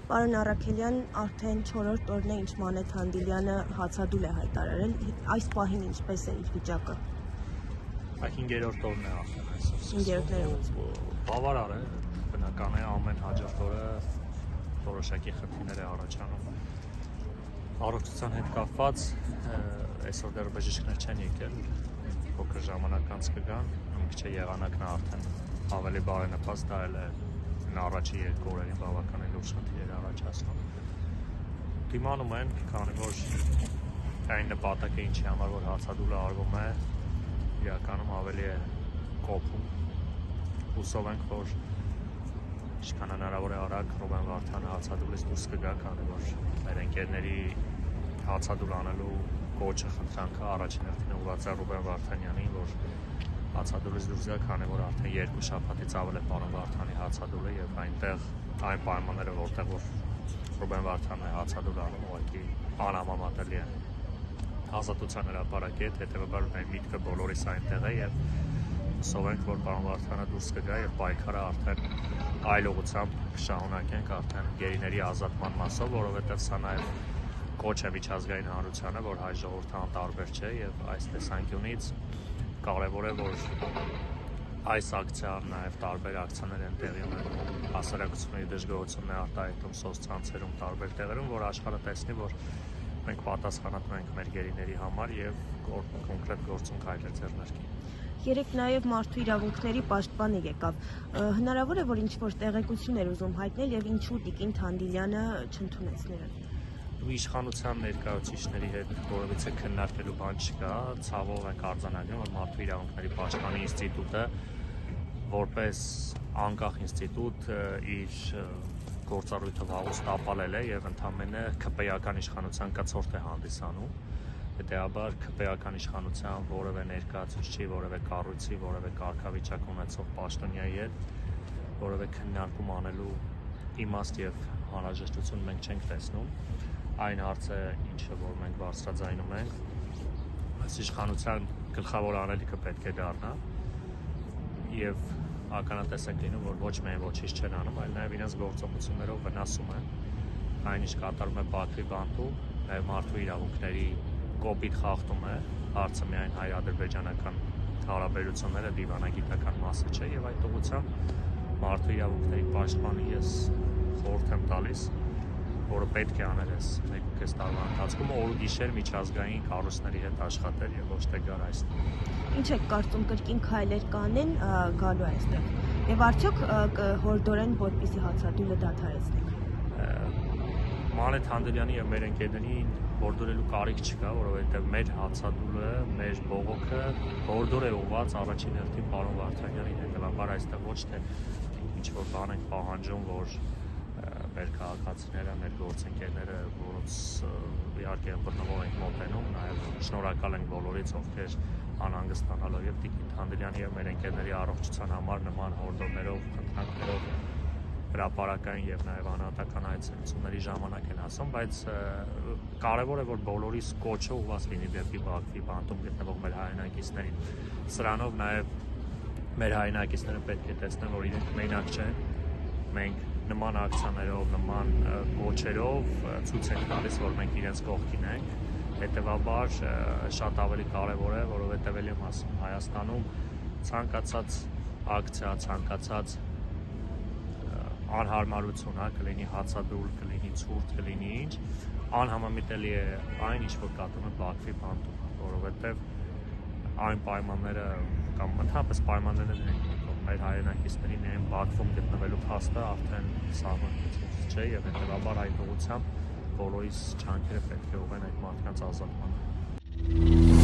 Պարոն Առաքելյան, արդեն 4-րդ օրն է, ինչ Մանեթ Հանդիլյանը հացադուլ է հայտարարել, այս պահին ինչպես է իր վիճակը։ 5-րդ օրն է արդեն այսօր։ 5-րդ բավարար է, բնական է, ամեն հաջորդ օրը որոշակի խնդիրներ է առաջանում։ Առողջության հետ կապված այսօր դեռ բժիշկներ չեն եկել, փոքր ժամանակ անց կգան, մի քիչ եղանակն արդեն ավելի բարենպաստ դարել է առաջի 2 օրերին բավական է լուրջ խնդիրներ առաջացնում։ Դիմանում են, քանի որ այն նպատակը ինչի համար որ հացադուլը արվում է, իրականում ավելի է կոփում։ Հուսով ենք, որ ինչքան հնարավոր է արագ Ռուբեն Վարդանը հացադուլից դուրս կգա, քանի որ մեր ընկերների հացադուլ անելու կոչը խնդրանքը առաջին հերթին ուղղված է Ռուբեն Վարդանյանին, որ հացադուլից դուրս գա, քանի որ արդեն 2 շաբաթից ավել է պարոն Վարդանի հացադուլը եւ այնտեղ այն պայմանները, որտեղ որ Ռուբեն Վարդանն է հացադուլ անում, ուղղակի անհամեմատելի է ազատության հրապարակետ, հետեւաբար այն միտքը բոլորիս այնտեղ է եւ հուսով ենք, որ պարոն Վարդանը դուրս կգա եւ պայքարը արդեն այլ ուղղությամբ կշարունակենք արդեն գերիների ազատման մասով, որովհետեւ սա նաեւ կոչ է միջազգային հանրությանը, որ հայ ժողովուրդը անտարբեր չէ եւ այս տեսանկյունից կարևոր է, որ այս ակցիան, նաև տարբեր ակցիաներ են տեղի ունենում, հասարակությունների դժգոհությունն է արտահայտում սոցցանցերում, տարբեր տեղերում, որ աշխարհը տեսնի, որ մենք պատասխանատու ենք մեր գերիների համար եւ կոնկրետ գործում քայլեր ձեռնարկի։ Երեք նաև մարդու իրավունքների պաշտպանը եկավ։ Հնարավոր է, որ ինչ-որ տեղեկություն էր ուզում հայտնել եւ ինչու Տիկին Հանդիլյանը չընդունեց նրան։ Իշխանության ներկայացուցիչների հետ որևիցե քննարկելու բան չկա, ցավով ենք արձանագրում, որ մարդու իրավունքների պաշտպանի ինստիտուտը որպես անկախ ինստիտուտ իր գործառույթը վաղուց տապալել է եւ ընդհանրապես ԿՊԵ-ական իշխանության կցորդ է հանդիսանում։ Հետեւաբար ԿՊԵ-ական իշխանության որևէ ներկայացուցիչի, որևէ կառույցի, որևէ կարգավիճակ ունեցող պաշտոնյայի հետ որևէ քննարկում անելու իմաստ եւ անհրաժեշտություն մենք չենք տեսնում։ Այն հարցը, ինչը որ մենք բարձրաձայնում ենք, այս իշխանության գլխավոր անելիքը պետք է դառնա եւ ականատես ենք լինում, որ ոչ միայն ոչինչ չեն անում, այլ նաեւ իրենց գործողություններով վնասում են այն, ինչ կատարում է Բաքվի բանտում, նաեւ մարդու իրավունքների կոպիտ խախտում է, հարցը միայն հայ-ադրբեջանական հարաբերությունները դիվանագիտական մասը չէ եւ այդ ուղղությամբ մարդու իրավունքների պաշտպանի ես խորհուրդ եմ տալիս, որը պետք է անել այս 1-2 տարվա ընթացքում օր ու գիշեր միջազգային կառույցների հետ աշխատել եւ ոչ թե գար այստեղ։ Ինչ եք կարծում կրկին քայլեր կանեն գալու այստեղ։ Եվ արդյոք հորդորեն, որպեսզի հացադուլը դադարեցնենք։ Մանեթ Հանդիլյանի եւ մեր ընկերներին հորդորելու կարիք չկա, որովհետեւ մեր հացադուլը, մեր բողոքը հորդոր է ուղղված առաջին հերթին պարոն Վարդանյանին, հետեւաբար այստեղ ոչ թե ինչ որ բան ենք պահանջում, որ մեր քաղաքացիները, մեր գործընկերները, որոնց իհարկե բռնվող ենք մոտենում, նաև շնորհակալ ենք բոլորից, ովքեր անհանգստանալով եւ Տիկին Հանդիլյանի եւ մեր ընկերների առողջության համար նման հորդորներով, խնդրանքներով հրապարակային եւ նաեւ անհատական այցելությունների ժամանակ են ասում, բայց կարեւոր է, որ բոլորիս կոչը ուղղված լինի դեպի Բաքվի բանտում գտնվող մեր հայրենակիցներին։ Սրանով նաեւ մեր հայրենակիցները պետք է տեսնեն, որ իրենք մենակ չեն, մենք նման ակցիաներով, նման կոչերով ցույց ենք տալիս, որ մենք իրենց կողքին ենք։ Հետևաբար շատ ավելի կարևոր է, որովհետև ելի եմ ասում, Հայաստանում ցանկացած ակցիա, ցանկացած անհարմարություն, կլինի հացադուլ, կլինի ցուրտ, կլինի ինչ, անհամեմատելի է այն, ինչ որ կատարում է Բաքվի բանտում, որովհետև այն պայմանները կամ ընդհանրապես պայմաններն են մեր հայրենակիցների միայն Բաքվում գտնվելու փաստը արդեն սահմանված չէ եւ հետեւաբար այդ ուղղությամբ բոլորիս չանքերը պետք է ուղղեն այդ մարդկանց ազատմանը։